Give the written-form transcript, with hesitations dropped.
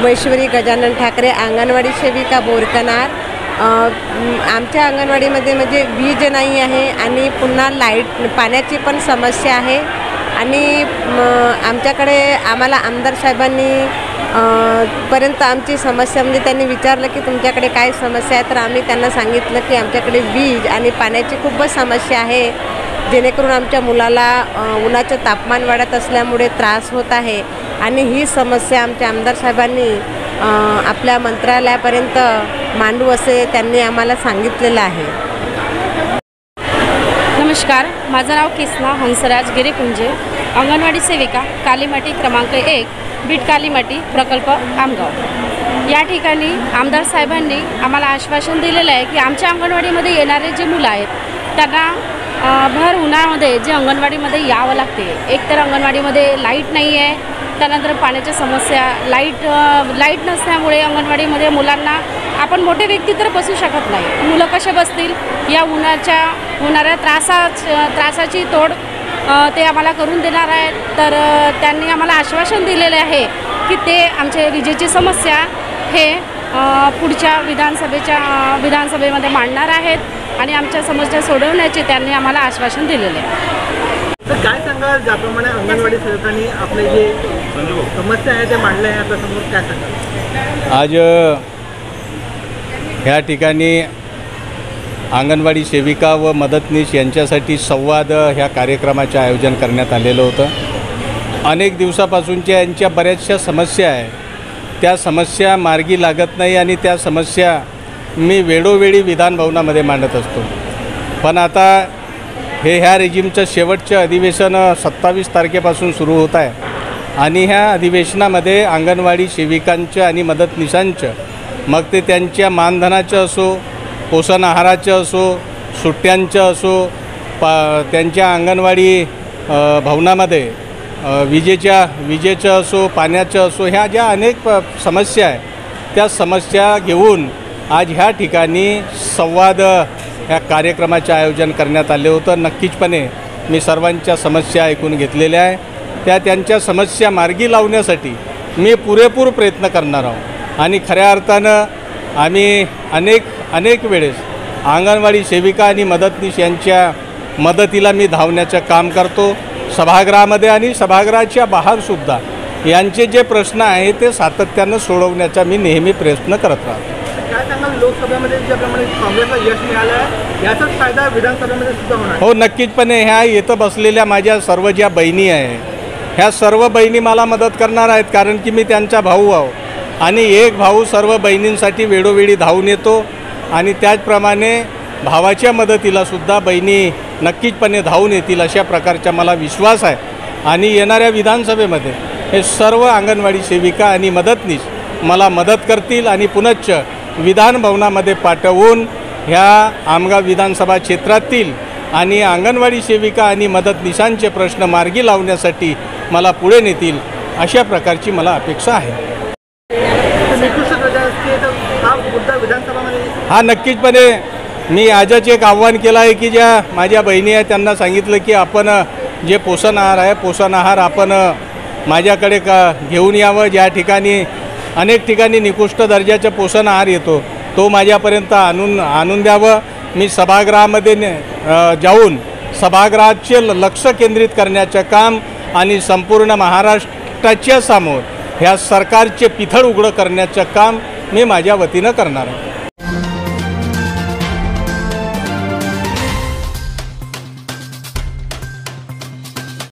उमेश्वरी गजानन ठाकरे, अंगणवाडी सेविका बोरकनार। आमच्या अंगणवाडीमध्ये म्हणजे वीज नाही आहे आणि पुन्हा पाण्याची पण समस्या आहे आणि आमच्याकडे आम्हाला आमदार साहेबांनी पर्यंत आमची समस्या म्हणजे त्यांनी विचारलं की तुमच्याकडे काय समस्या आहे, तर आम्ही त्यांना सांगितलं की आमच्याकडे वीज आणि पाण्याची खूपच समस्या आहे, जेणेकरून आमच्या मुलाला उन्हाचं तापमान वाढत असल्यामुळे त्रास होत आहे आणि ही समस्या आमच्या आमदार साहेबांनी आपल्या मंत्रालयापर्यंत मांडू असे त्यांनी आम्हाला सांगितलेलं आहे। नमस्कार, माझं नाव किसना हंसराज गिरीकुंजे, अंगणवाडी सेविका, कालीमाटी क्रमांक 1, बीट कालीमाटी प्रकल्प आमगाव। या ठिकाणी आमदार साहेबांनी आम्हाला आश्वासन दिलेलं आहे की आमच्या अंगणवाडीमध्ये येणारे जे मुलं आहेत त्यांना भर उन्हाळ्यामध्ये जे अंगणवाडीमध्ये यावं लागते। एकतर अंगणवाडीमध्ये लाईट नाही आहे, त्यानंतर पाण्याच्या समस्या, लाईट नसल्यामुळे अंगणवाडीमध्ये मुलांना आपण मोठे व्यक्ती तर बसू शकत नाही, मुलं कसे बसतील, या होणाऱ्या त्रासाची तोड ते आम्हाला करून देणार आहेत। तर त्यांनी आम्हाला आश्वासन दिलेले आहे की ते आमचे विजेची समस्या हे पुढच्या विधानसभेमध्ये मांडणार आहेत आणि आमच्या समस्या सोडवण्याचे त्यांनी आम्हाला आश्वासन दिलेले आहे। तर काय सांगाल, ज्याप्रमाणे अंगणवाडी सेवकांनी आपले जे समस्या आहे ते मांडले आहे, त्यासमोर काय सांगाल? आज ह्या ठिकाणी अंगणवाडी सेविका व मदतनीस यांच्यासाठी संवाद ह्या कार्यक्रमाचे आयोजन करण्यात आलेलं होतं। अनेक दिवसापासूनच्या यांच्या बऱ्याचशा समस्या आहे, त्या समस्या मार्गी लागत नाही आणि त्या समस्या मी वेळोवेळी विधानभवनामध्ये मांडत असतो। पण आता ह्या रेजिमचं शेवटचं अधिवेशन 27 तारखेपासून सुरू होत आहे आणि ह्या अधिवेशनामध्ये अंगणवाडी सेविकांचं आणि मदतनीसांचं, मग ते त्यांच्या मानधनाचं असो, पोषण आहाराचं असो, सुट्ट्यांचं असो, त्यांच्या अंगणवाडी भवनामध्ये विजेचं असो, पाण्याचं असो, ह्या ज्या अनेक समस्या आहे त्या समस्या घेऊन आज ह्या ठिकाणी संवाद ह्या कार्यक्रमाचे आयोजन करण्यात आले होतं। नक्कीचपणे मी सर्वांच्या समस्या ऐकून घेतलेल्या आहे, त्यांच्या समस्या मार्गी लावण्यासाठी मी पुरेपूर प्रयत्न करणार आहोत आणि खऱ्या अर्थानं आम्ही अनेक वेळेस अंगणवाडी सेविका आणि मदतनीस यांच्या मदतीला मी धावण्याचं काम करतो, सभागृहामध्ये आणि सभागृहाच्या बाहेरसुद्धा यांचे जे प्रश्न आहे ते सातत्यानं सोडवण्याचा मी नेहमी प्रयत्न करत राहतो। काय सांगाल, लोकसभेमध्ये ज्याप्रमाणे काँग्रेसला यश मिळालं आहे याचाच फायदा विधानसभेमध्ये सुद्धा होणार? हो, नक्कीचपणे ह्या येतं बसलेल्या माझ्या सर्व ज्या बहिणी आहे ह्या सर्व बहिणी मला मदत करणार आहेत, कारण की मी त्यांचा भाऊ आहो आणि एक भाऊ सर्व बहिणींसाठी वेळोवेळी धावून येतो आणि त्याचप्रमाणे भावाच्या मदतीलासुद्धा बहिणी नक्कीचपणे धावून येतील अशा प्रकारचा मला विश्वास आहे। आणि येणाऱ्या विधानसभेमध्ये हे सर्व अंगणवाडी सेविका आणि मदतनीस मला मदत करतील आणि पुनश्च विधानभवनामध्ये पाठवून ह्या आमगाव विधानसभा क्षेत्रातील आणि अंगणवाडी सेविका आणि मदतनीसांचे प्रश्न मार्गी लावण्यासाठी मला पुढे नेतील अशा प्रकारची मला अपेक्षा आहे। हा, नक्कीचपणे मी आजच एक आव्हान केलं आहे की ज्या माझ्या बहिणी आहेत त्यांना सांगितलं की आपण जे पोषण आहार आहे, पोषण आहार आपण माझ्याकडे घेऊन यावं। ज्या ठिकाणी अनेक ठिकाणी निकृष्ट दर्जाचा पोषण आहार येतो तो माझ्यापर्यंत आणून द्यावं। मी सभागृहामध्ये जाऊन सभागृहाचे लक्ष केंद्रित करण्याचं काम आणि संपूर्ण महाराष्ट्राच्या समोर ह्या सरकारचे पितळ उघडं करण्याचं काम मी माझ्या वतीनं करणार आहे।